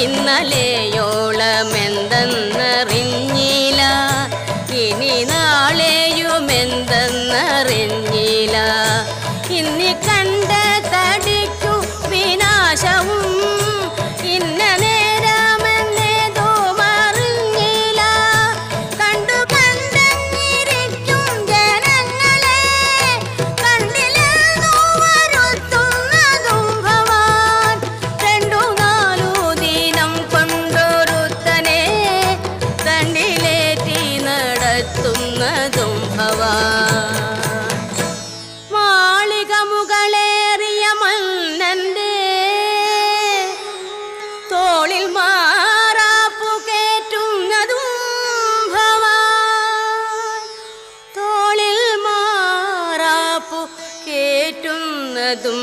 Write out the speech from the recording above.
ഇന്നലെയോളമെന്തെന്നറിഞ്ഞില്ല, ഇനി നാളെയുമെന്തെന്നറിഞ്ഞില്ല. ഇന്നി കണ്ട തടിക്കു വിനാശവും ഇന്ന നേരമെന്നേതോ മറിഞ്ഞില്ല. കണ്ടു കണ്ടിരിക്കും ജനങ്ങളെ കണ്ടില്ലെന്നു വരുത്തുന്നതും ഭവാൻ. 2-4 ദിനം കൊണ്ടൊരുത്തനെ തണ്ടിലേറ്റി നടത്തുന്നതും ഭവാൻ. മാളിക മുകളേറിയ മന്നന്റെ തോളിൽ മാറാപ്പു കേറ്റുന്നതും ഭവാൻ. തോളിൽ മാറാപ്പു കേറ്റുന്നതും